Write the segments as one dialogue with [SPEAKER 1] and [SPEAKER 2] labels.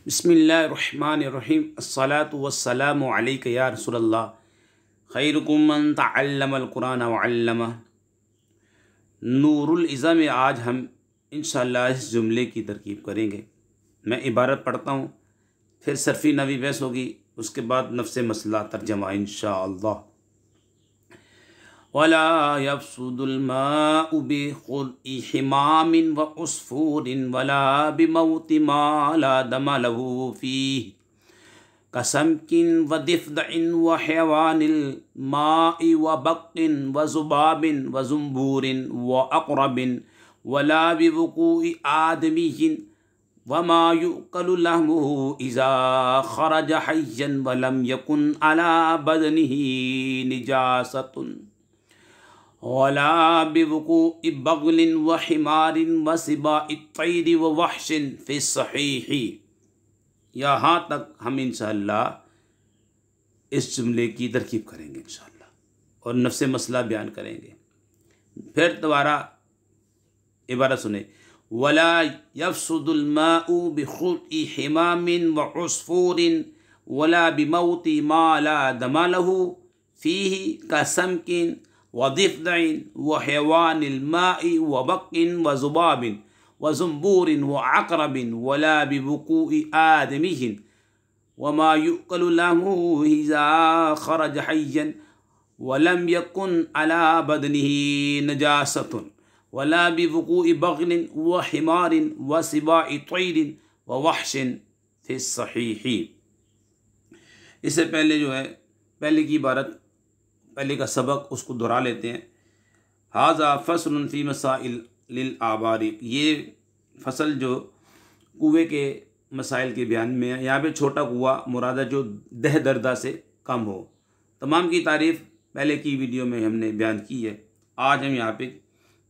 [SPEAKER 1] बिस्मिल्लाहिर्रहमानिर्रहीम अस्सलातु वस्सलामु अलैका या रसूलल्लाह खैरुकुम मन तअल्लमल कुरान व अल्लमा। नूरुल इज़ा में आज हम इंशाअल्लाह इस जुमले की तरकीब करेंगे। मैं इबारत पढ़ता हूँ, फिर सरफ़ी नवी बहस होगी, उसके बाद नफ्स मसला तर्जमा इंशाअल्लाह। वला यफ़्सुदुल माउ बिख़ुल्इ हिमामिन व उसफ़ूरिन वला बिमौति मा ला दमा लहू फ़ीह कसमकिन व दिफ़दइन व हैवानिल माइ व बक़्क़िन व ज़ुबाबिन व ज़ुम्बूरिन व अक़रबिन वला बिवुक़ूइ आदमिय्यिन व मा युअकलु लहमुहु इज़ा ख़रज हय्यन व लम यकुन अला बदनिही निजासतुन वला बिवुक़ूइ बग़लिन व हिमारिन व सिबाइ तैरि व वहशिन फ़ी सहीही। यहाँ तक हम इंशाअल्लाह इस जुमले की तरकीब करेंगे इंशाअल्लाह और नफ्स मसला बयान करेंगे। फिर दोबारा इबारत सुने। वला यफ़्सुदुल माउ बिख़ुल्इ हिमामिन व उसफ़ूरिन वला बिमौति मा ला दमा लहू फ़ीही कसमकिन व दिफ़दइन व हैवानिल माइ व बक़्क़िन व ज़ुबाबिन व ज़ुम्बूरिन व अक़रबिन वला बिवुक़ूइ आदमिय्यिन व मा युअकलु लहमुहु इज़ा ख़रज हय्यन व लम यकुन अला बदनिही नजासतुन वला बिवुक़ूइ बग़लिन व हिमारिन व सिबाइ तैरिन व वहशिन फ़ी सहीही। इससे पहले जो है पहले की इबारत, पहले का सबक, उसको दोहरा लेते हैं। हाज़ा फ़स्लुन फ़ी मसाइल लिल आबारी। ये फसल जो कुएँ के मसाइल के बयान में है। यहाँ पे छोटा कुआँ मुरादा जो दह दर्दा से कम हो। तमाम की तारीफ़ पहले की वीडियो में हमने बयान की है। आज हम यहाँ पे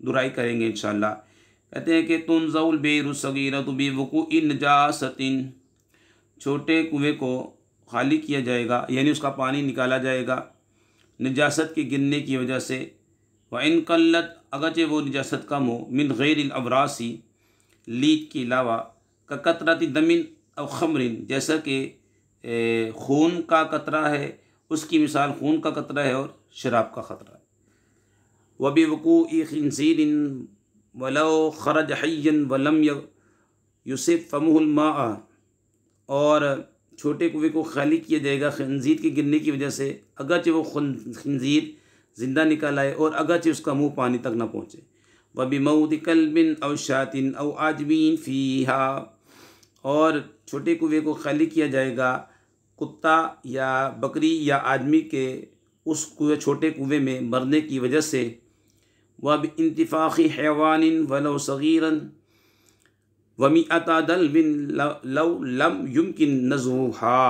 [SPEAKER 1] दुराई करेंगे इंशाअल्लाह। कहते हैं कि तुनज़उल बिरु सगीरतु बिवुक़ूइ नजासतिन। छोटे कुएँ को खाली किया जाएगा, यानी उसका पानी निकाला जाएगा निजासत के गिरने की वजह से। व इन क़ल्लत, अगरचे वो निजासत कम हो, मिन गैरिल अबरासी, लीद के अलावा, का कतरती दमिन और ख़मरिन, जैसा कि खून का कतरा है, उसकी मिसाल खून का कतरा है और शराब का ख़तरा है। व बिवुक़ूइ खिंज़ीरिन वलौ ख़रज हय्यन वलम युसिब फ़मुहुल माअ। और छोटे कुएँ को खाली किया जाएगा खंजीर के गिरने की वजह से, अगरचे वो खंजीर ज़िंदा निकल आए और अगरचे उसका मुँह पानी तक ना पहुँचे। व बिमौति कल्बिन औ शातिन औ आजमीन फ़ीहा। और छोटे कुएँ को खाली किया जाएगा कुत्ता या बकरी या आदमी के उस कुएँ, छोटे कुएँ में मरने की वजह से। व बिइंतिफ़ाख़ि हैवानिन वलौ सग़ीरन व मिअता दल्विन लौ लम युमकिन नज़्वुहा।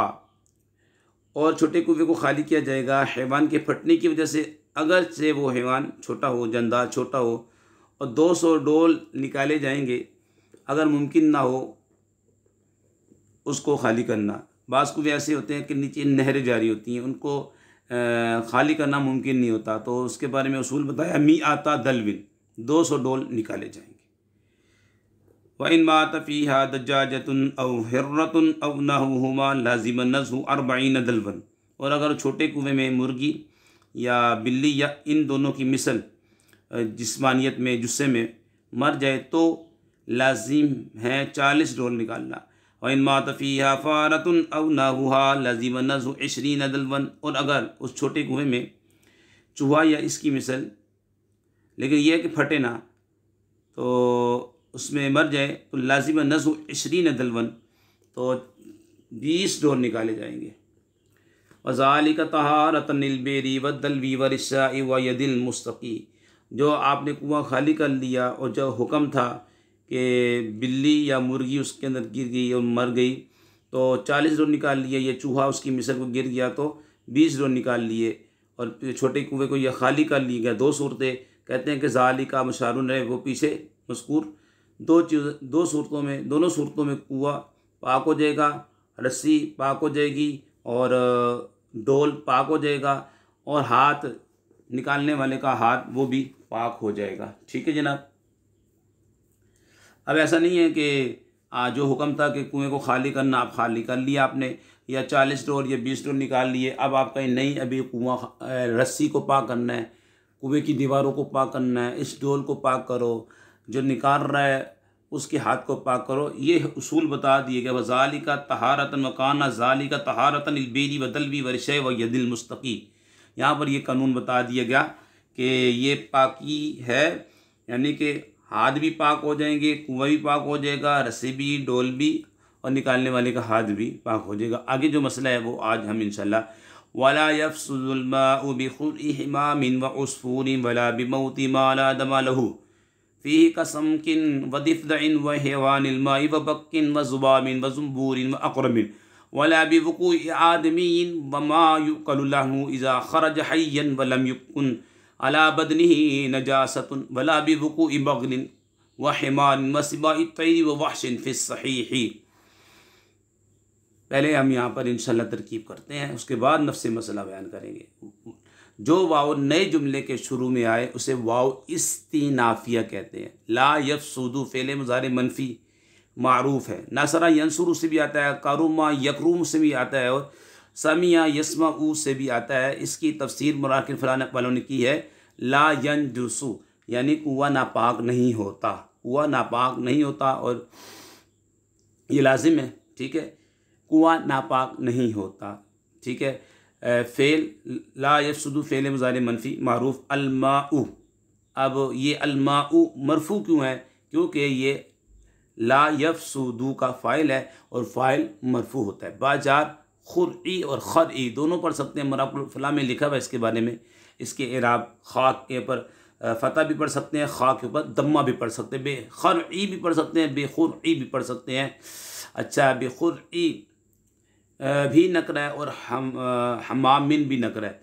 [SPEAKER 1] और छोटे कुएँ को खाली किया जाएगा हैवान के फटने की वजह से, अगर से वो हैवान छोटा हो, जंदार छोटा हो, और 200 डोल निकाले जाएंगे अगर मुमकिन ना हो उसको खाली करना। बाज़ कुएँ ऐसे होते हैं कि नीचे नहरें जारी होती हैं, उनको खाली करना मुमकिन नहीं होता, तो उसके बारे में उसूल बताया। मिअता दल्विन, 200 डोल निकाले जाएंगे। व इन मात फ़ीहा दज्जाजतुन औ हिर्रतुन औ नहुहुमा लाज़िम नज़्हु 40 दल्वन। और अगर छोटे कुएँ में मुर्गी या बिल्ली या इन दोनों की मिसल जिस्मानियत में, जुस्से में मर जाए तो लाजिम है 40 डोल निकालना। व इन मात फ़ीहा फ़ारतुन औ नहुहा लाज़िम नज़्हु 20 दल्वन। और अगर उस छोटे कुएँ में चूहा या इसकी मिसल, लेकिन यह कि फटे ना, तो उसमें मर जाए तो लाजिम नज़्हु 20 दल्वन, तो 20 डोल निकाले जाएंगे। वज़ालिका तहारतन लिलबेरी वद्दल्वी वरिस्साइ व यदिल मुस्तक़ी। जो आपने कुआँ खाली कर लिया और जो हुक्म था कि बिल्ली या मुर्गी उसके अंदर गिर गई और मर गई तो 40 डोल निकाल लिए, या चूहा उसकी मिसल को गिर गया तो 20 डोल निकाल लिए। और छोटे कुएँ को यह खाली कर ली गया। 2 सूरतें कहते हैं कि ज़ालिका मुशारुन है, वो पीछे मज़कूर दो सूरतों में, दोनों सूरतों में कुआँ पाक हो जाएगा, रस्सी पाक हो जाएगी और डोल पाक हो जाएगा, और हाथ निकालने वाले का हाथ वो भी पाक हो जाएगा। ठीक है जनाब। अब ऐसा नहीं है कि जो हुक्म था कि कुएं को खाली करना, आप खाली कर लिया आपने, या 40 डोल या 20 डोल निकाल लिए। अब आप कहीं नहीं, अभी कुआं रस्सी को पाक करना है, कुएं की दीवारों को पाक करना है, इस डोल को पाक करो, जो निकाल रहा है उसके हाथ को पाक करो। ये उसूल बता दिए गए। वज़ालिका तहारतन वकाना ज़ालिका तहारतन इलबेरी वदलवी वर्शय व यदिल मुस्तकी। यहाँ पर ये कानून बता दिया गया कि ये पाकी है, यानी कि हाथ भी पाक हो जाएंगे, कुआं भी पाक हो जाएगा, रस्सी भी, डोल भी, और निकालने वाले का हाथ भी पाक हो जाएगा। आगे जो मसला है वो आज हम इंशाल्लाह वला यफ्सुदुल माउ बिखुरइ हिमामिन व उसफूरिन वला बिमौति मा ला दमा लहू फ़ीहि कसमकिन व दिफ़दइन व हैवानिल माइ व बक्किन व ज़ुबामिन व ज़ुम्बूरिन व अक़रमिन वला बिवुक़ूइ आदमीन व मा युक़लु लहू इज़ा ख़रज हय्यन व लम युकुन अला बदनिही नजासतुन वला बिवुक़ूइ बग़लिन व हिमारिन व सिबाइ तैरि व वहशिन फ़िस सहीही। पहले हम यहाँ पर इंशाल्लाह तरकीब करते हैं, उसके बाद नफ्स मसला बयान करेंगे। जो वाव नए जुमले के शुरू में आए उसे वाव इस्तिनाफिया कहते हैं। ला यफसूदु फ़ेल मुज़ारे मनफ़ी मारूफ है, नसरा यंसुरु से भी आता है, कारुमा यकरूम से भी आता है, और समिया यस्माऊ से भी आता है। इसकी तफसीर मुराकिब फलाना वालों ने की है। ला यंजुसु यानी कुआं नापाक नहीं होता, कुआं नापाक नहीं होता, और ये लाजिम है, ठीक है, कुआं नापाक नहीं होता, ठीक है। फ़ेल ला यफसुदु फ़ेल मुज़ारे मनफ़ी मारूफ अलमाउ। अब ये अलमाउ मरफू क्यों है? क्योंकि ये ला यफसुदु का फ़ाइल है और फ़ाइल मरफू होता है। बाजार खुरई और खरई दोनों पढ़ सकते हैं, मराक़िबुल फ़लाह में लिखा हुआ है इसके बारे में। इसके इराब खाक के ऊपर फ़तह भी पढ़ सकते हैं, खाक के ऊपर दम्मा भी पढ़ सकते हैं, बेखरई भी पढ़ सकते हैं, बेखुरई भी पढ़ सकते हैं। अच्छा, बेखुरई भी नकरा है और हमामिन भी नकरा है।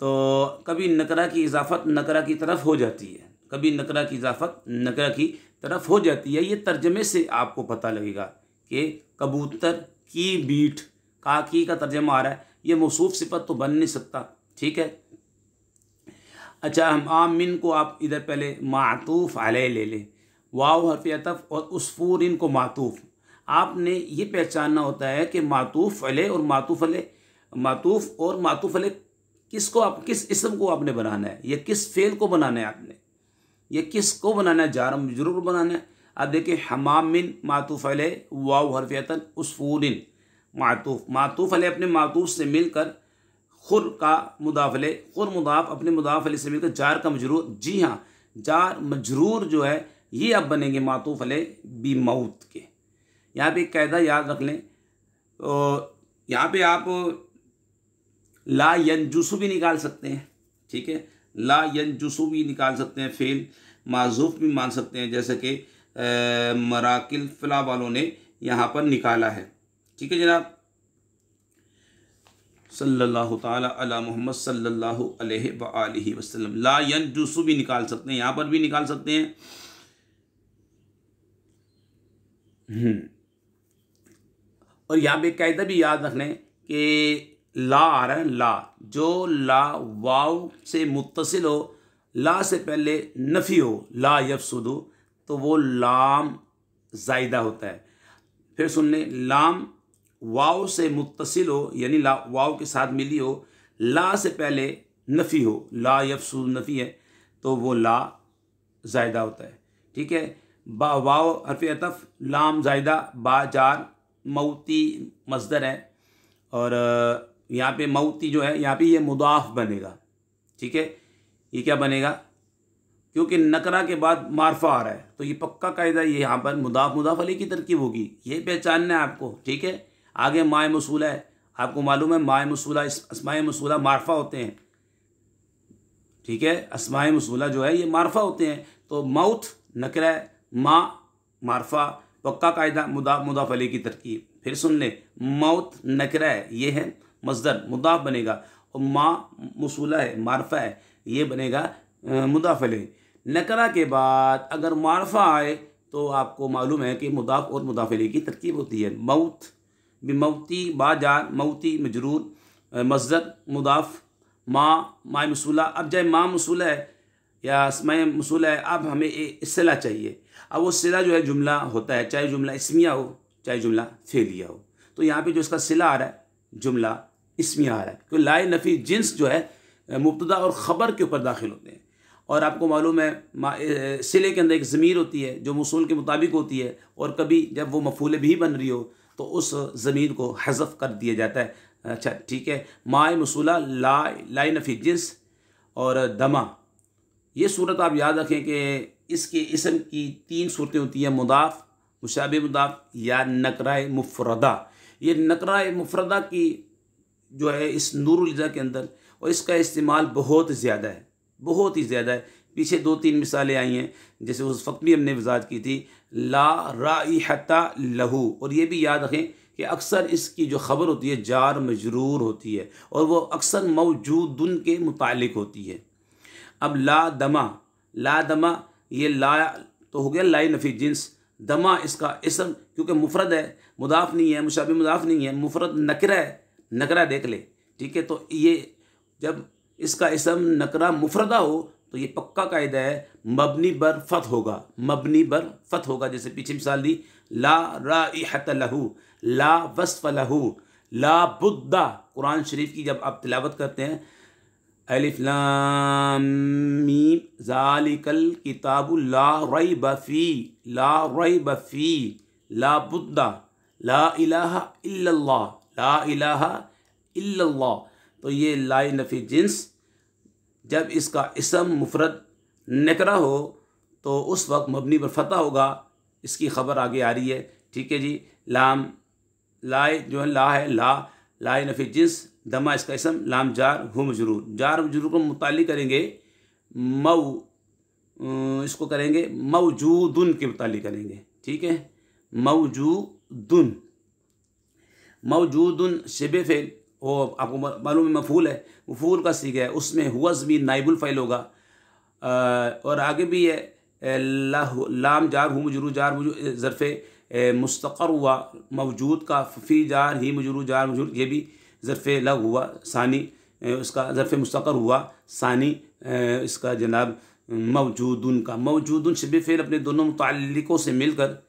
[SPEAKER 1] तो कभी नकरा की इजाफत नकरा की तरफ हो जाती है, कभी नकरा की इजाफत नकरा की तरफ हो जाती है। ये तर्जमे से आपको पता लगेगा कि कबूतर की बीट काकी का तर्जमा आ रहा है, ये मौसूफ सिफत तो बन नहीं सकता, ठीक है। अच्छा, हम आमिन को आप इधर पहले मातूफ़ अलैह ले लें, वाव हर्फ़ अतफ़ और उसफूरिन को मातूफ़। आपने ये पहचानना होता है कि मातूफ़ अलैह और मातूफ़ अलैह, मातूफ़ और मातूफ़ अलैह किसको आप किस इसम को आपने बनाना है, या किस फ़ेल को बनाना है आपने, ये किस को बनाना है, जार मजरूर को बनाना है। आप देखिए हमामिन मातूफ़ अलैह वाव हर्फ़ अतफ़ उसफूरिन मातूफ़, मातूफ़ अलैह अपने मातूफ़ से मिलकर खुर का मुदाफ़ अलैह, खुर मुदाफ़ अपने मुदाफ़ अलैह से मिलकर जार का मजरूर। जी हाँ, जार मजरूर जो है ये अब बनेंगे मातूफ़ अलैह बी मौत के। यहाँ पे एक कायदा याद रख लें, तो यहाँ पे आप ला यंजुसु भी निकाल सकते हैं, ठीक है, ला यंजुसु भी निकाल सकते हैं, फ़ेल माज़ूफ़ भी मान सकते हैं, जैसे कि मराकिल फ़लाह वालों ने यहाँ पर निकाला है, ठीक है जनाब। सल्लल्लाहु ताला अला मुहम्मद सल्लल्लाहु अलैहि व आलिहि वसल्लम। ला यंजुसु भी निकाल सकते हैं, यहाँ पर भी निकाल सकते हैं। और यहाँ पे कायदा भी याद रख लें कि ला आ रहा है, ला जो ला वाव से मुत्तसिल हो, ला से पहले नफ़ी हो, ला यफसुदु, तो वो लाम ज़ायदा होता है। फिर सुन लें, लाम वाव से मुत्तसिल हो यानी ला वाव के साथ मिली हो, ला से पहले नफ़ी हो, ला यफसुदु नफ़ी है, तो वो ला ज़ायदा होता है, ठीक है। बा वाव हर्फ़ अतफ़ लाम ज़ायदा बा जार मौती मस्दर है, और यहाँ पे मौती जो है यहाँ पे ये मुदाफ़ बनेगा, ठीक है। ये क्या बनेगा? क्योंकि नकरा के बाद मारफा आ रहा है, तो ये पक्का कायदा ये यहाँ पर मुदाफ़ मुदाफ़ अलैह की तरकीब होगी, ये पहचानना है आपको, ठीक है। आगे माए मसूला है, आपको मालूम है माए मसूला अस्माए मसूला मारफा होते हैं, ठीक है, अस्माए मसूला जो है ये मारफा होते हैं। तो मौत नकरा है, माँ मारफा, पक्का कायदा मुदाफ़ मुदाफ़ अलैह की तरकीब। फिर सुन ले, मौत नकरा है, ये है मस्दर मुदाफ़ बनेगा, और माँ मसूला है मारफा है, ये बनेगा मुदाफ़ अलैह। नकरा के बाद अगर मारफा आए तो आपको मालूम है कि मुदाफ़ और मुदाफ़ अलैह की तरकीब होती है। मौत बिमौती बाजार मौती मजरूर मस्दर मुदाफ़ माँ माए मसूला। अब चाहे माँ मसूला है या अस्माए मौसूल है, अब हमें इस्तिला चाहिए। अब वो सिला जो है जुमला होता है, चाहे जुमला इस्मिया हो चाहे जुमला फ़ेलिया हो। तो यहाँ पे जो इसका सिला आ रहा है जुमला इस्मिया आ रहा है, क्योंकि लाए नफ़ी जिन्स जो है मुब्तदा और ख़बर के ऊपर दाखिल होते हैं। और आपको मालूम है सिले के अंदर एक ज़मीर होती है जो मौसूल के मुताबिक होती है, और कभी जब वो मफूल भी बन रही हो तो उस ज़मीर को हज़फ कर दिया जाता है। अच्छा ठीक है, माए मौसूला लाए नफ़ी जिन्स और दमा, ये सूरत आप याद रखें कि इसके इसम की 3 सूरतें होती हैं, मुदाफ़, मुशाबे मुदाफ़ या नकराए मुफ़रदा। ये नकराए मुफ़रदा की जो है इस नूरुल इज़ा के अंदर, और इसका इस्तेमाल बहुत ज़्यादा है, बहुत ही ज़्यादा है। पीछे 2-3 मिसालें आई हैं, जैसे उस वक्त भी हमने वज़ाहत की थी, ला राइहता लहू। और ये भी याद रखें कि अक्सर इसकी जो ख़बर होती है जार मजरूर होती है, और वो अक्सर मौजूदुन के मुतालिक होती है। अब ला दमा ये ला तो हो गया लाई नफ़ी जिन्स, दमा इसका इसम क्योंकि मुफरद है, मुदाफ़ नहीं है, मुशाबे मुदाफ़ नहीं है, मुफरद नकरा है, नकरा देख ले, ठीक है। तो ये जब इसका इसम नकरा मुफरदा हो तो ये पक्का कायदा है मबनी बर फत होगा, मबनी बर फत होगा। जैसे पीछे मिसाल दी, ला राइहत लहू, ला वस्फ लहू, ला बुद्दा। कुरान शरीफ की जब आप तिलावत करते हैं, अलिफ लाम मीम ज़ालिकल किताबु ला रैब फी, ला रैब फी, ला बुद्दा, ला इलाहा इल्लल्लाह, ला इलाहा इल्लल्लाह। तो ये लाई नफ़ी जिन्स जब इसका इसम मुफरद नकरा हो तो उस वक्त मबनी पर फतह होगा। इसकी ख़बर आगे आ रही है, ठीक है जी। लाम लाए जो है ला है, ला लाए नफ़ी जिन्स, दमा इसका इसम, लाम जार हु मजरूर। जार मजरूर को मुताल्लिक़ करेंगे इसको करेंगे मौजूदुन के मुताल्लिक़ करेंगे, ठीक है। मौजूदुन, मौजूदुन शिबे फ़ेल, वो आपको मालूम है मफूल है, मफूल का सीगा है, उसमें हुआ ज़मीर नाइबुल फ़ाइल होगा। और आगे भी है लाम जार हु मजरूर, जार मजरूर ज़र्फ़े मुस्तक़र हुआ, मौजूद का फ़ी जार ही मजरूर जार मजरूर, ये भी ज़र्फ़े लग हुआ सानी, उसका ज़र्फ़े मुस्तक़र हुआ सानी, इसका जनाब मौजूदुन का, मौजूदुन शिबे फ़ेल अपने दोनों मुताल्लिक़ों से मिलकर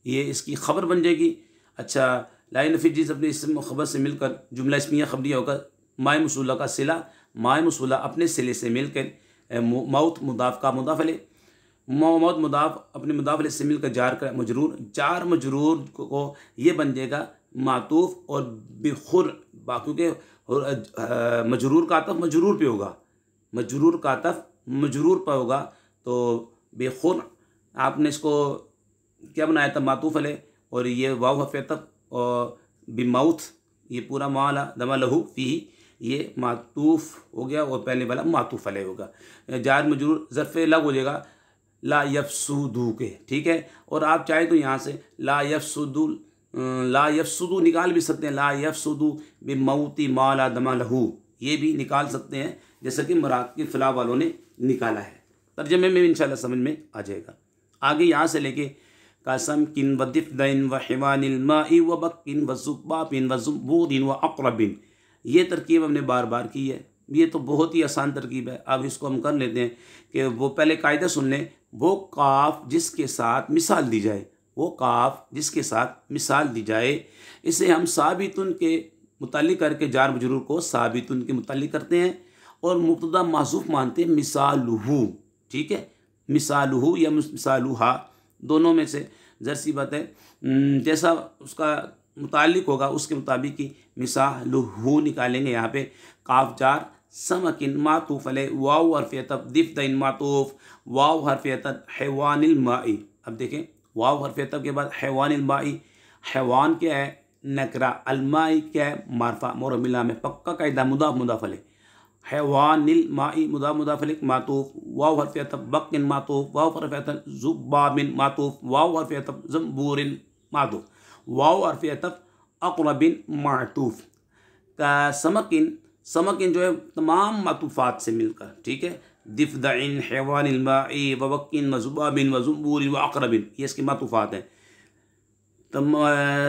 [SPEAKER 1] ये इसकी ख़बर बन जाएगी। अच्छा, लाई नफ़ी जिन्स अपने इसम ख़बर से मिलकर जुमला इस्मिया ख़बरिया होगा। माए मौसूला का सिला, माए मौसूला अपने सिले से मिलकर मौत मुदाफ़ का मुदाफ़ अलैह, मौत मुदाफ़ अपने मुदाफ़ अलैह से मिलकर जार का मजरूर, जार मजरूर को ये बन जाएगा मातूफ़ और बिखुर, क्योंकि मजरूर का आतफ़ मजरूर पे होगा, मजरूर का आतफ़ मजरूर पर होगा। तो बेखुर आपने इसको क्या बनाया था, मातूफ़ अलैह, और ये वाव हर्फ़ अतफ़ और बिमौत, ये पूरा माला दमा लहू फ़ी, ये मातूफ़ हो गया और पहले वाला मातूफ़ अलैह होगा। जार मजरूर ज़र्फ़े लग हो जाएगा ला यफ़सुदू के, ठीक है। और आप चाहे तो यहाँ से ला यफ़सुदू निकाल भी सकते हैं, ला यफ़सुदू बिमौती माला दमा लहू, ये भी निकाल सकते हैं, जैसा कि मराकिब फ़लाह वालों ने निकाला है। तर्जमे में इंशाल्लाह समझ में आ जाएगा। आगे यहाँ से लेके कसम किन व दिफ़दैन व हिवानिल माई व बक्किन व ज़ुब्बाबिन व ज़ुबूदिन व अक़रबिन, ये तरकीब हमने बार बार की है। ये तो बहुत ही आसान तरकीब है। अब इसको हम कर लेते हैं कि वो पहले कायदा सुन लें, वो काफ जिसके साथ मिसाल दी जाए, वो काफ जिसके साथ मिसाल दी जाए, इसे हम साबितुन के मुताल्लिक़ करके जार मजरूर को साबितुन के मुताल्लिक़ करते हैं और मुब्तदा महज़ूफ़ मानते हैं मिसालुहु, ठीक है। मिसालुहु या मिसालुहा, दोनों में से ज़र-सी बात है, जैसा उसका मुताल्लिक़ होगा उसके मुताबिक ही मिसालुहु निकालेंगे। यहाँ पे काफ जार समकिन मातूफ़ अलैह, वाव हर्फ़ अतफ़, दिफ़दैन मातूफ़, वाव हर्फ़ अतफ़, हैवानिल माई। अब देखें वाव हर्फ़ अतफ़ के बाद हैवानिल माई, हैवान क्या है नकरा, अलमाई क्या है मारफा, मोरमिला में पक्का कायदा मुदाफ़ मुदाफ़ अलैह, हैवानिल माई मुदाफ़ मुदाफ़ अलैह मातूफ़, वाव हर्फ़ अतफ़, बक्किन मातूफ़, वाव हर्फ़ अतफ़, ज़ुब्बाबिन मातूफ़, वाव हर्फ़ अतफ़, ज़ंबूरिन मातूफ़, वाव हर्फ़ अतफ़, अक़रबिन मातूफ़। का समकिन, समकिन जो है तमाम मातूफ़ात से मिलकर, ठीक है। दिफ़दैन हैवानिल माई व बक्किन व ज़ुब्बाबिन व ज़ंबूरिन व अक़रबिन, ये इसकी मातूफ़ात हैं।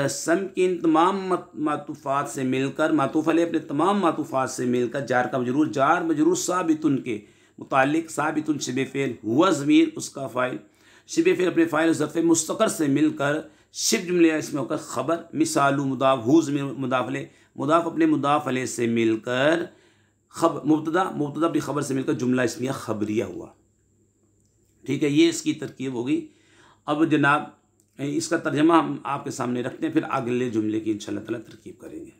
[SPEAKER 1] समकिन तमाम मातूफ़ात से मिलकर, मातूफ़ अलैह अपने तमाम मातूफ़ात से मिलकर, जार का मजरूर, जार मजरूर साबितुन के मुतालिक साबितुन शिबे फ़ेल, हुआ ज़मीर उसका फ़ाइल, शिबे फ़ेल अपने फ़ाइल ज़र्फ़ मुस्तक़र से मिलकर शिब जुमले इसमें होकर ख़बर, मिसालु मुदाफ़, हु ज़मीर मुदाफ़ ले, मुदाफ़ अपने मुदाफ़ ले से मिलकर खबर, मुब्तदा अपनी ख़बर से मिलकर जुमला इसमिया ख़बरिया हुआ। ठीक है, ये इसकी तरकीब होगी। अब जनाब इसका तर्जमा हम आपके सामने रखते हैं, फिर अगले जुमले की इंशाअल्लाह ताला तरकीब करेंगे।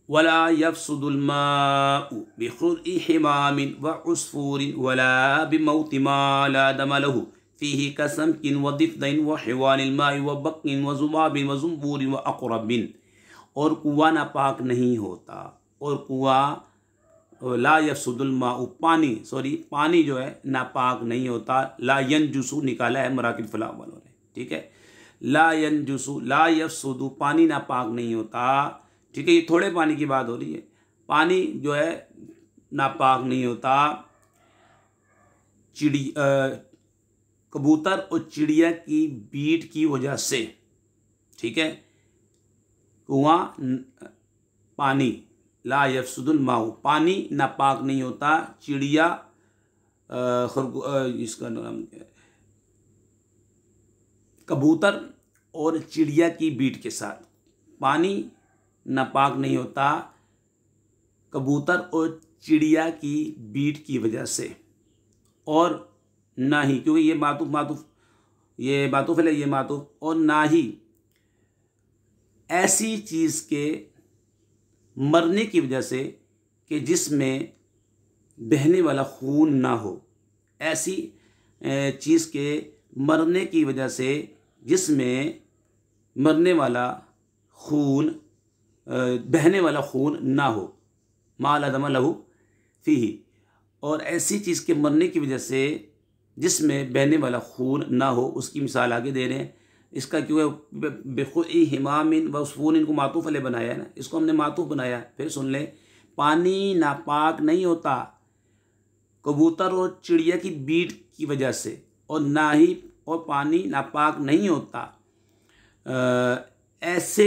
[SPEAKER 1] वला यफ़सुदुल माउ बिख़ुरइ हिमामिन व उस्फूरिन वला बिमौति मा ला दम लहु फ़ीही कसमकिन व दिफ़दैन व हिवानिल माइ व बक़्क़िन व ज़ुबाबिन व ज़ुंबूरिन व अक़रबिन। और कुआँ नापाक नहीं होता, और कुआँ ला यफ़सुदुल माउ पानी जो है नापाक नहीं होता। ला यनजुसु निकाला है मराकिब फलाह वालों ने। ठीक है, ला यनजुसु ला यफ़सुदु पानी नापाक नहीं होता। ठीक है, ये थोड़े पानी की बात हो रही है। पानी जो है नापाक नहीं होता कबूतर और चिड़िया की बीट की वजह से। ठीक है, कुआँ पानी, ला यफ़सुदुल माउ पानी नापाक नहीं होता चिड़िया इसका नाम क्या है, कबूतर और चिड़िया की बीट के साथ। पानी नापाक नहीं होता कबूतर और चिड़िया की बीट की वजह से, और ना ही, क्योंकि ये मातूफ़ है, ये मातूफ़, और ना ही ऐसी चीज़ के मरने की वजह से कि जिसमें बहने वाला खून ना हो, ऐसी चीज़ के मरने की वजह से जिसमें मरने वाला खून बहने वाला खून ना हो, मा ला दम लहु फ़ीही, और ऐसी चीज़ के मरने की वजह से जिसमें बहने वाला खून ना हो, उसकी मिसाल आगे दे रहे हैं। इसका क्यों है बिख़ुरइ हिमामिन व उस्फूरिन, इनको मातूफ़ अलैह बनाया है ना, इसको हमने मातूफ़ बनाया। फिर सुन ले, पानी नापाक नहीं होता कबूतर और चिड़िया की बीट की वजह से, और ना ही, और पानी नापाक नहीं होता ऐसे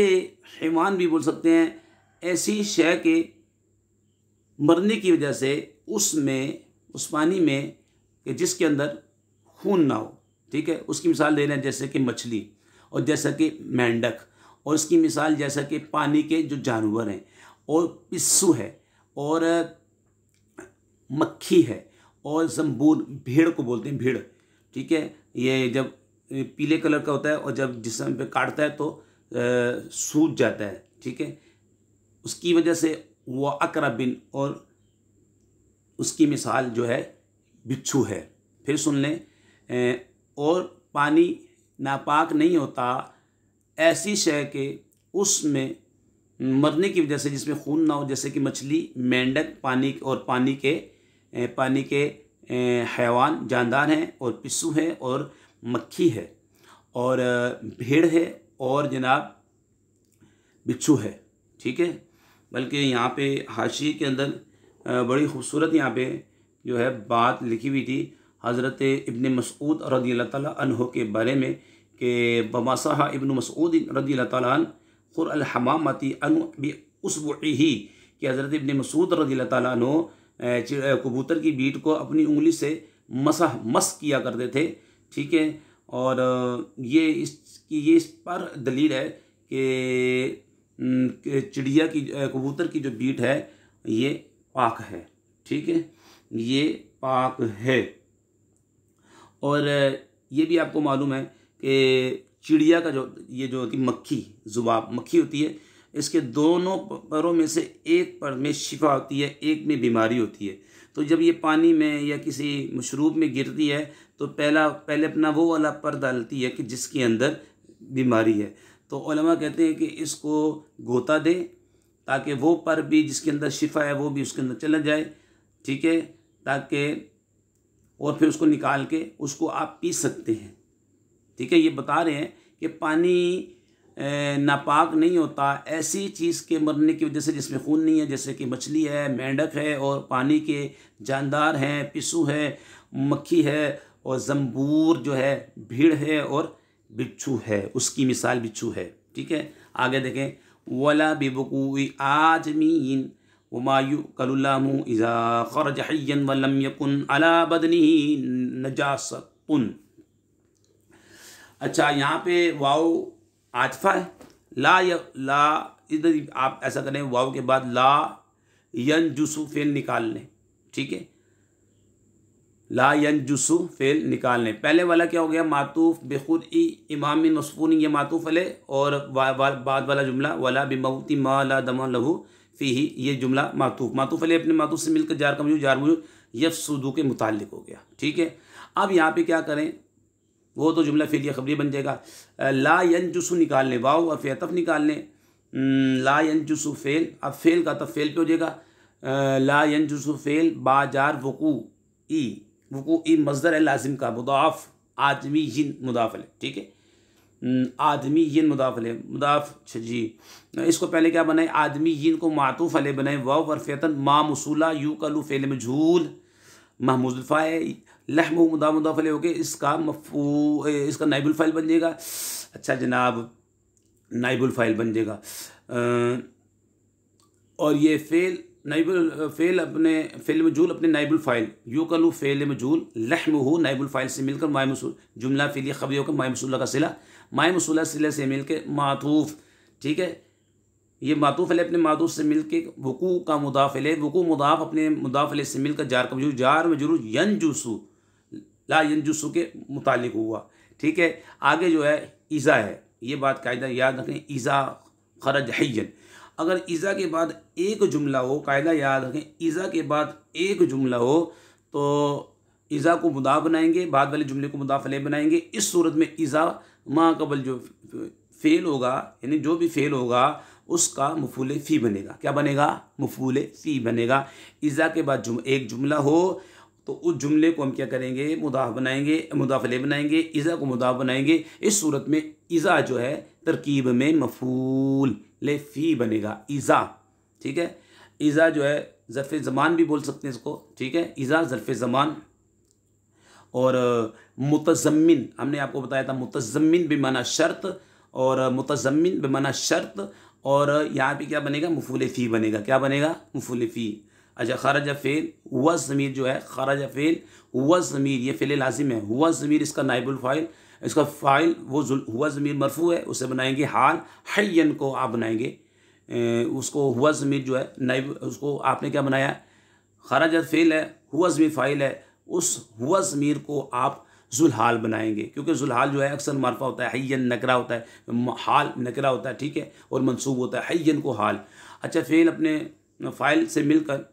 [SPEAKER 1] हैवान भी बोल सकते हैं, ऐसी शय के मरने की वजह से उसमें, उस पानी में कि जिसके अंदर खून ना हो। ठीक है, उसकी मिसाल दे रहे हैं जैसे कि मछली, और जैसा कि मेंढक, और इसकी मिसाल जैसा कि पानी के जो जानवर हैं, और पिस्सू है, और मक्खी है, और ज़ंबूर, भेड़ को बोलते हैं, भेड़। ठीक है, ये जब पीले कलर का होता है और जब जिस्म पे काटता है तो सूज जाता है। ठीक है, उसकी वजह से वह अक़रबिन, और उसकी मिसाल जो है बिच्छू है। फिर सुन लें, और पानी नापाक नहीं होता ऐसी शय के उसमें मरने की वजह से जिसमें खून ना हो, जैसे कि मछली, मेंढक, पानी और पानी के हैवान जानदार हैं, और पिस्सू है, और मक्खी है, और भेड़ है, और जनाब बिच्छू है। ठीक है, बल्कि यहाँ पे हाशिए के अंदर बड़ी खूबसूरत यहाँ पे जो है बात लिखी हुई थी हज़रत इब्न मसऊद रज़ियल्लाहु ताला अन्हु के बारे में कि बमसह इब्न मसऊद रज़ियल्लाहु ताला अन्हु खुरअल हमामती अनु बि उसबुइही, कि हज़रत इब्न मसऊद रज़ियल्लाहु ताला अन्हु कबूतर की बीट को अपनी उंगली से मस किया करते थे। ठीक है, और ये इस पर दलील है कि चिड़िया की, कबूतर की जो बीट है ये पाक है। ठीक है, ये पाक है। और ये भी आपको मालूम है कि चिड़िया का जो होती मक्खी, ज़ुबाब मक्खी होती है, इसके दोनों पैरों में से एक पर में शिफा होती है, एक में बीमारी होती है। तो जब ये पानी में या किसी मशरूब में गिरती है तो पहले अपना वो वाला पर डालती है कि जिसके अंदर बीमारी है। तो उलमा कहते हैं कि इसको गोता दे ताकि वो पर भी जिसके अंदर शिफा है वो भी उसके अंदर चला जाए। ठीक है, ताकि और फिर उसको निकाल के उसको आप पी सकते हैं। ठीक है, ये बता रहे हैं कि पानी नापाक नहीं होता ऐसी चीज़ के मरने की वजह से जिसमें खून नहीं है, जैसे कि मछली है, मेंढक है, और पानी के जानदार हैं, पिस्सू है, मक्खी है, और ज़ंबूर जो है भीड़ है, और बिच्छू है, उसकी मिसाल बिच्छू है। ठीक है, आगे देखें, वला बिबुकुई आजमीन, वमायु कलुल्लामु इज़ा खरज हय्यन वलम यकुन अला बदनिही नजासतुन। अच्छा, यहाँ पे वाव आतफा है। ला इधर आप ऐसा करें, वाव के बाद ला यंजुसु फेल निकाल लें। ठीक है, ला यंजुसु फेल निकाल लें। पहले वाला क्या हो गया, मातूफ बेखुद इमाम मसफून, ये मातूफ अले, और बाद वाला जुमला वला बिमौती मा ला दमा लहू फीही, ये जुमला मातूफ अले अपने मातूफ से मिलकर जार मजरूर यफसुदू के मुताल्लिक हो गया। ठीक है, अब यहाँ पे क्या करें, वो तो जुमला फिर खबरी बन जाएगा। ला यंजुसु निकाल लें, वाव और फेतफ निकाल लें। ला यंजुसु फेल, अब फेल का तब फेल पे हो जाएगा। ला यंजुसु फेल बाजार वकू ई मजदर है लाजिम का, मुदाफ आदमी यिन मुदाफ है। ठीक है, आदमी यिन मुदाफ है, मुदाफ। अच्छा जी, इसको पहले क्या बनाए, आदमी यिन को मातूफ अले बनाए, वाव वरफ़तन मा मसूला यू कलू फेल मजहूल महमूद फ़ाए लहमु मुदाफ अले हो गए, इसका नाइबुल फ़ाइल बन जाएगा। अच्छा जनाब, नाइबुल फ़ाइल बन जाएगा। और ये फेल नाइबुल फेल अपने फेल मजूल अपने नाइबुल फ़ाइल, यू कलू फेल मजूल लहमहू नाइबुल फ़ाइल से मिलकर माय मसूल, जुमला फ़िली खबरी होकर माय मसूला का सिला, माय मसूला सिले से मिलकर मातूफ। ठीक है, ये मातूफ अले अपने मातूफ से मिलके वकू का मुदाफ अले, वकू मुदाफ अपने मुदाफ अले से मिलकर जार मजरूर यंजुसु ला यंजुसु के मुतालिक हुआ। ठीक है, आगे जो है ईज़ा है, ये बात कायदा याद रखें, ईज़ा खरज हय्यन, अगर ईज़ा के बाद एक जुमला हो, कायदा याद रखें, ईज़ा के बाद एक जुमला हो तो ईज़ा को मुदाफ बनाएंगे, बाद वाले जुमले को मुदाफ अलैह बनाएंगे। इस सूरत में ईज़ा मा कबल जो फेल होगा, यानी जो भी फेल होगा उसका मफूल फ़ी बनेगा। क्या बनेगा, मफूल फ़ी बनेगा। ईज़ा के बाद एक जुमला हो तो उस जुमले को हम क्या करेंगे, मुदाफ बनाएंगे, मुदाफ अलैह बनाएंगे, ईज़ा को मुदाफ बनाएंगे। इस सूरत में ईज़ा जो है तरकीब में मफूल ले फ़ी बनेगा, ईज़ा। ठीक है, ईज़ा जो है ज़र्फ़ ज़मान भी बोल सकते हैं इसको। ठीक है, ईज़ा ज़र्फ़ ज़मान। और मुतज़म्मिन हमने आपको बताया था, मुतज़म्मिन बेमाना शर्त, और मुतज़म्मिन बेमाना शर्त, और यहाँ पे क्या बनेगा, मफूल फ़ी बनेगा। क्या बनेगा, मफूल फ़ी। अच्छा, खरज फ़ेल हुआ ज़मीर जो है, खरज फ़ेल हुआ ज़मीर, ये फ़ेल लाजिम है, हुआ ज़मीर इसका नाइबुल फ़ाइल, इसका फ़ाइल वो हुआ ज़मीर मरफू है, उसे बनाएंगे हाल। हय्यन को आप बनाएंगे, उसको हुआ ज़मीर जो है नाइब, उसको आपने क्या बनाया, खरज फ़ेल है, हुआ ज़मीर फ़ाइल है, उस हुआ ज़मीर को आप ज़ुलहाल बनाएंगे, क्योंकि ज़ुलहाल जो है अक्सर मारफा होता है, हय्यन नकरा होता है, हाल नकरा होता है। ठीक है, और मंसूब होता है, हय्यन को हाल। अच्छा, फ़ेल अपने फ़ाइल से मिलकर,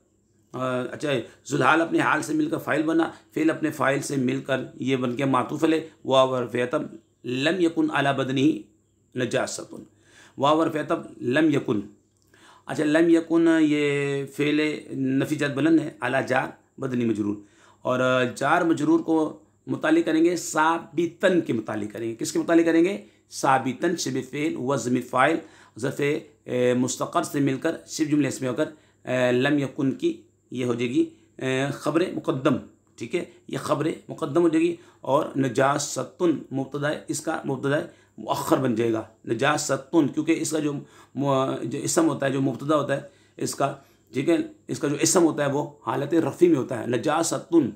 [SPEAKER 1] अच्छा ज़ुलहाल अपने हाल से मिलकर फ़ाइल बना, फ़ेल अपने फ़ाइल से मिलकर ये बन के मातूफ़ अले, वाव फ़तब लम यकुन अला बदनी नजासतुन, वाव फ़तब लम यकुन। अच्छा, लम यकुन ये फ़ेल नफ़ी जात बुलंद है, अला जार बदनी मजरूर, और जार मजरूर को मुतालिक करेंगे साबितन के मुतालिक करेंगे। किसके मुतालिक करेंगे, साबितन शिब फ़ेल हुआ ज़मीर फ़ाइल ज़र्फ़ मुस्तक़र से मिलकर शिब जुमले इसमें होकर लम यकुन की ये हो जाएगी ख़बर मुक़द्दम। ठीक है, ये ख़बर मुक़द्दम हो जाएगी, और नजासतुन मुब्तदा, इसका मुब्तदा मुअख्खर बन जाएगा, नजासतुन, क्योंकि इसका जो इसम होता है, जो मुब्तदा होता है इसका, ठीक है, इसका जो इसम होता है वो हालत रफ़ी में होता है, नजासतुन।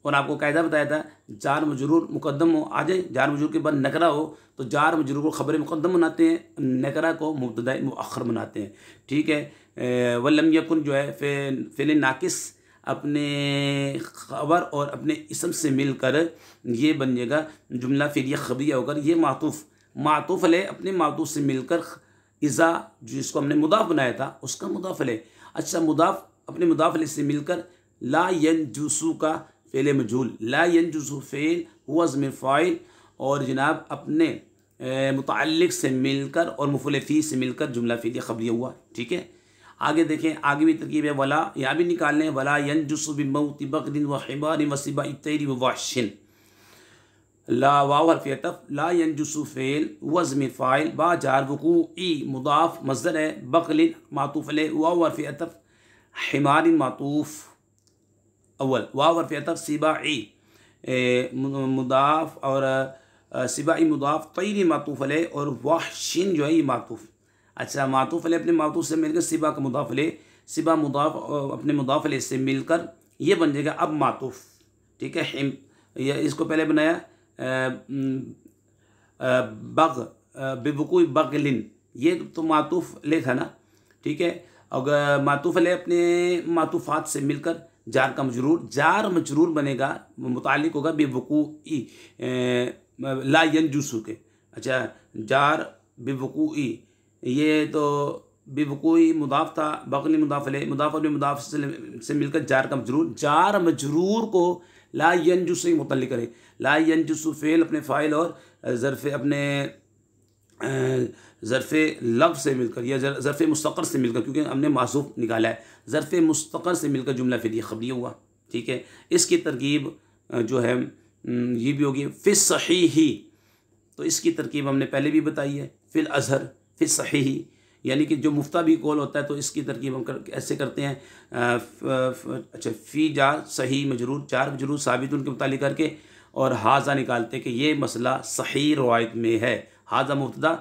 [SPEAKER 1] और आपको कायदा बताया था, जार मजरूर मुक़द्दम हो आ जाए, जार मजरूर के बाद नकरा हो तो जार मजरूर को ख़बर मुक़द्दम बनाते हैं, नकरा को मुब्तदा मुअख्खर बनाते हैं। ठीक है, वलम यकुन जो है फ़ेल नाकिस अपने ख़बर और अपने इसम से मिलकर ये बन जाएगा जुमला फ़िलिया ख़बरिया होकर, ये मातूफ़ अलैह अपने मातूफ़ से मिलकर इज़ा जिसको हमने मुदाफ़ बनाया था उसका मुदाफ़ अलैह। अच्छा, मुदाफ़ अपने मुदाफ़ अलैह से मिलकर ला यंजुसु का फ़ेल मजहूल, ला यंजुसु फ़ेल हुआ ज़मीर फ़ाइल, और जनाब अपने मुतअल्लिक़ से मिलकर और मफ़ूल फ़ी से मिलकर जुमला फ़िलिया ख़बरिया हुआ। ठीक है, आगे देखें, आगे भी तरकीब है, वला यहाँ भी निकाल लें, वला यंजुसु बिमौति बक़रिन व हिमारिन व सिबाइ तैरि व वाशिन, ला वाव हर्फ़ अतफ़, ला यंजुसु फ़ेल हुआ ज़मीर फ़ाइल बा जार वक़ूई मुदाफ़ मज़दर है, बक़लिन मातूफ़ अलैह, वाव हर्फ़ अतफ़, हिमारिन मातूफ़ अव्वल, वाव हर्फ़ अतफ़, सिबाई मुदाफ़ और सिबाई मुदाफ़, तैरी मातूफ़ अलैह, और वाशिन जो है ये मातूफ़। अच्छा, मातूफ़ अलैह अपने मातूफ़ से मिलकर सिबा का मुदाफ़ अलैह, सिबा मुदाफ अपने मुदाफ अलैह से मिलकर ये बन जाएगा अब मातूफ। ठीक है, हिम ये इसको पहले बनाया बग बेवकूफ़ बगलिन, ये तो मातूफ अलैह था ना। ठीक है, अगर मातूफ अलैह अपने मातूफ़ात से मिलकर जार का मजरूर, जार मजरूर बनेगा, मुतालिक होगा बेवकूई ला यंजुसु के। अच्छा, जार बेवकूई, ये तो बेवकूई मुदाफ था, बगली मुदाफ अलैह, मुदाफ अपने मुदाफ से मिलकर जार का मजरूर, जार मजरूर को ला यंजुसु से मुतल्लिक करे। ला यंजुसु फ़ेल अपने फ़ाइल और ज़र्फ़ अपने ज़र्फ़ लफ्ज़ से मिलकर या ज़र्फ़ मुस्तक़र से मिलकर, क्योंकि हमने मासूफ निकाला है, ज़र्फ़ मुस्तक़र से मिलकर जुमला फ़िली ख़बरिया हुआ। ठीक है, इसकी तरकीब जो है ये भी होगी फ़िल सहीही, तो इसकी तरकीब हमने पहले भी बताई है, फ़िल अज़हर फ़िल सहीही, यानी कि जो मुफ्ता भी कौल होता है तो इसकी तरकीब हम ऐसे करते हैं। अच्छा, फ़ी जार सही मजरूर, जार मजरूर साबित उनके मुतालिक करके और हाजा निकालते हैं कि ये मसला सही रवायत में है। हाजा मुब्तदा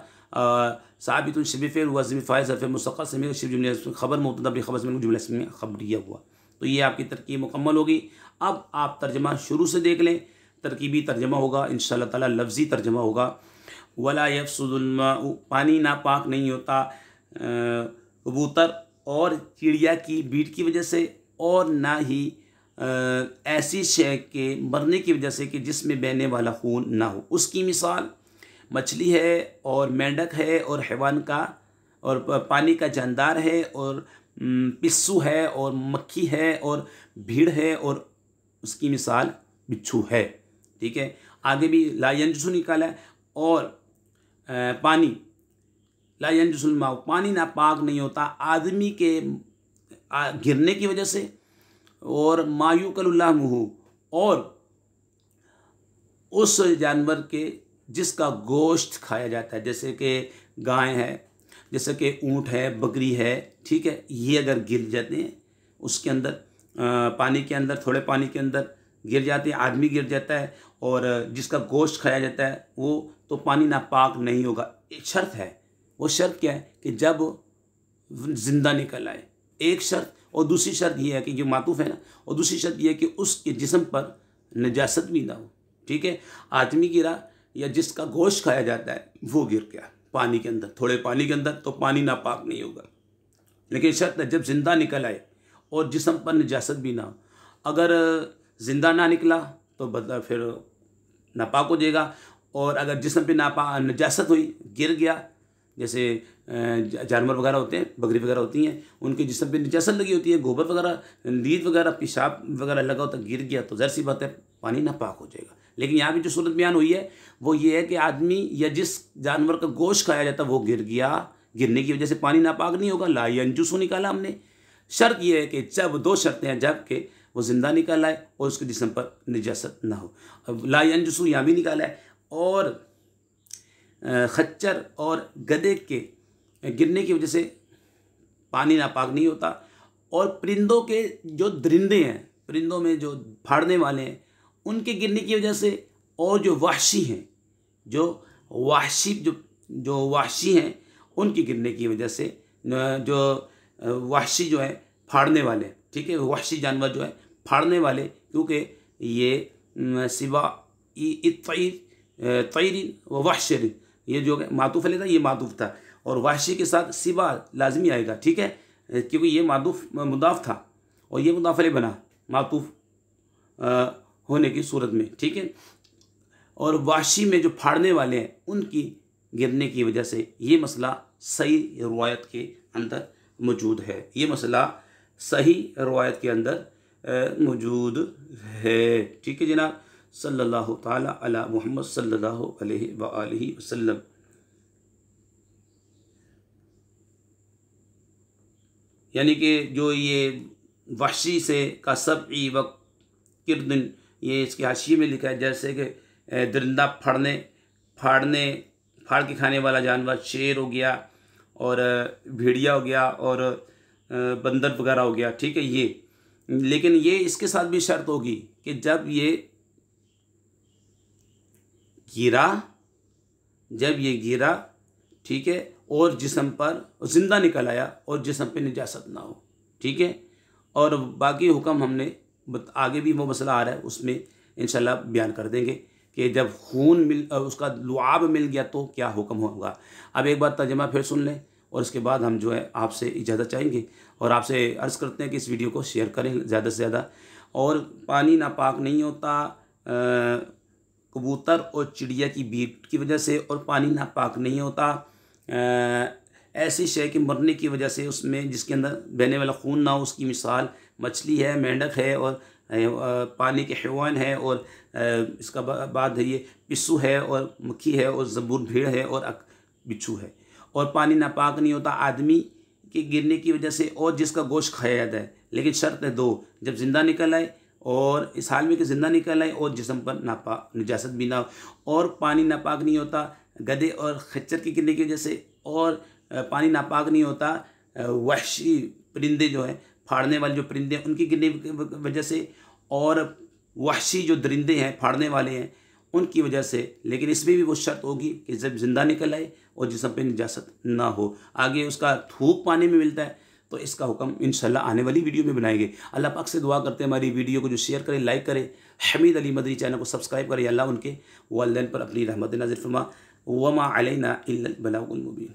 [SPEAKER 1] साबित शिब फ़ेल हुआ, ज़िम फ़ाइल ज़र्फ़ मुस्तक़र से मिलकर शिब जुमला ख़बर मुब्तदा भी ख़बर से मिलकर जुमला इसमें ख़बरिया हुआ। तो ये आपकी तरकीब मुकम्मल होगी। अब आप तर्जमा शुरू से देख लें, तरकीबी तर्जमा होगा इंशाअल्लाह ताला, लफ्ज़ी तर्जमा होगा। वला यफ़सुदुल माउ, पानी नापाक नहीं होता कबूतर और चिड़िया की बीट की वजह से, और ना ही ऐसी शय के मरने की वजह से कि जिसमें बहने वाला खून ना हो। उसकी मिसाल मछली है और मेंढक है और हैवान का और पानी का जानदार है और पिस्सू है और मक्खी है और भीड़ है और उसकी मिसाल बिच्छू है। ठीक है, आगे भी ला यंजुसु निकाला है और पानी ला यंजुसुल माउ, पानी नापाक नहीं होता आदमी के गिरने की वजह से, और मायूकलुल्लाह मुहु, और उस जानवर के जिसका गोश्त खाया जाता है, जैसे कि गाय है, जैसे कि ऊँट है, बकरी है। ठीक है, ये अगर गिर जाते हैं उसके अंदर पानी के अंदर, थोड़े पानी के अंदर गिर जाते हैं, आदमी गिर जाता है और जिसका गोश्त खाया जाता है वो तो पानी नापाक नहीं होगा। एक शर्त है, वो शर्त क्या है कि जब जिंदा निकल आए, एक शर्त। और दूसरी शर्त ये है कि जो मातूफ है ना, और दूसरी शर्त ये है कि उसके जिस्म पर नजासत भी ना हो। ठीक है, आदमी गिरा या जिसका गोश्त खाया जाता है वो गिर गया पानी के अंदर, थोड़े पानी के अंदर, तो पानी नापाक नहीं होगा। लेकिन शर्त है जब जिंदा निकल आए और जिस्म पर नजासत भी ना हो। अगर जिंदा ना निकला तो बदला फिर नापाक हो जाएगा, और अगर जिस्म पे नजासत हुई, गिर गया, जैसे जानवर वगैरह होते हैं, बकरी वगैरह होती हैं, उनके जिस्म पे नजासत लगी होती है, गोबर वगैरह, लीद वगैरह, पेशाब वगैरह लगा होता, गिर गया तो ज़ाहिर सी बात है पानी नापाक हो जाएगा। लेकिन यहाँ भी जो सूरत बयान हुई है वो ये है कि आदमी या जिस जानवर का गोश्त खाया जाता है वो गिर गया, गिरने की वजह से पानी नापाक नहीं होगा। ला यंजुसु निकाला हमने। शर्त यह है कि जब दो शर्तें हैं, जब कि वो ज़िंदा निकल आए और उसके जिस्म पर निजासत ना हो। अब ला यंजुसु यहाँ भी निकाला है। और खच्चर और गधे के गिरने की वजह से पानी नापाक नहीं होता। और परिंदों के जो दरिंदे हैं, परिंदों में जो फाड़ने वाले हैं, उनके गिरने की वजह से, और जो वहशी हैं, जो वहशी हैं उनके गिरने की वजह से, जो वहशी जो है फाड़ने वाले, ठीक है, वहशी जानवर जो है फाड़ने वाले, क्योंकि ये सिवा तैरिन व वहशरिन, ये जो मातूफ था, ये मातूफ था, और वहशी के साथ सिवा लाजमी आएगा। ठीक है, क्योंकि ये मातूफ मुदाफ था और ये मुदाफ अलैह बना मातूफ होने की सूरत में। ठीक है, और वहशी में जो फाड़ने वाले हैं उनकी गिरने की वजह से ये मसला सही रवायत के अंदर मौजूद है। ये मसला सही रवायत के अंदर मौजूद है। ठीक है जनाब, सल्लल्लाहु ताला अला मुहम्मद सल्लल्लाहु अलैहि व आलिहि वसल्लम। यानी कि जो ये वहशी से का सबई व किरदन, ये इसके हाशिए में लिखा है, जैसे कि दरिंदा फाड़ के खाने वाला जानवर शेर हो गया और भेड़िया हो गया और बंदर वगैरह हो गया। ठीक है, ये, लेकिन ये इसके साथ भी शर्त होगी कि जब ये गिरा, ठीक है, और जिस्म पर जिंदा निकल आया और जिस्म पे निजासत ना हो। ठीक है। और बाकी हुक्म हमने आगे भी वो मसला आ रहा है, उसमें इंशाल्लाह बयान कर देंगे कि जब खून उसका लुआब मिल गया तो क्या हुक्म होगा। अब एक बार तर्जमा फिर सुन लें और उसके बाद हम जो है आपसे इजाज़त चाहेंगे और आपसे अर्ज़ करते हैं कि इस वीडियो को शेयर करें ज़्यादा से ज़्यादा। और पानी नापाक नहीं होता कबूतर और चिड़िया की बीट की वजह से, और पानी नापाक नहीं होता ऐसी शय के मरने की वजह से, उसमें जिसके अंदर बहने वाला खून ना हो। उसकी मिसाल मछली है, मेंढक है और पानी के हैवान है, और इसका बाद है ये पिस्सू है और मक्खी है और ज़बूर भेड़ है और बिच्छू है। और पानी नापाक नहीं होता आदमी के गिरने की वजह से और जिसका गोश्त खाया जाता है, लेकिन शर्त है दो, जब ज़िंदा निकल आए और इस हाल में कि ज़िंदा निकल आए और जिस्म पर निजासत भी ना हो। और पानी नापाक नहीं होता गधे और खच्चर के गिरने की वजह से, और पानी नापाक नहीं होता वहशी परिंदे जो हैं, फाड़ने वाले जो परिंदे हैं उनकी गिरने की वजह से, और वहशी जो दरिंदे हैं फाड़ने वाले हैं उनकी वजह से। लेकिन इसमें भी वो शर्त होगी कि जब ज़िंदा निकल आए और जिस्म पे निजासत ना हो। आगे उसका थूक पानी में मिलता है, तो इसका हुक्म इंशाल्लाह आने वाली वीडियो में बनाएंगे। अल्लाह पाक से दुआ करते हैं हमारी वीडियो को जो शेयर करें, लाइक करें, हमीद अली मदनी चैनल को सब्सक्राइब करें। अल्लाह उनके वालिदैन पर अपनी रहमत नाज़िल फरमा। वमा अलैना इल्लल बलागुल मुबीन।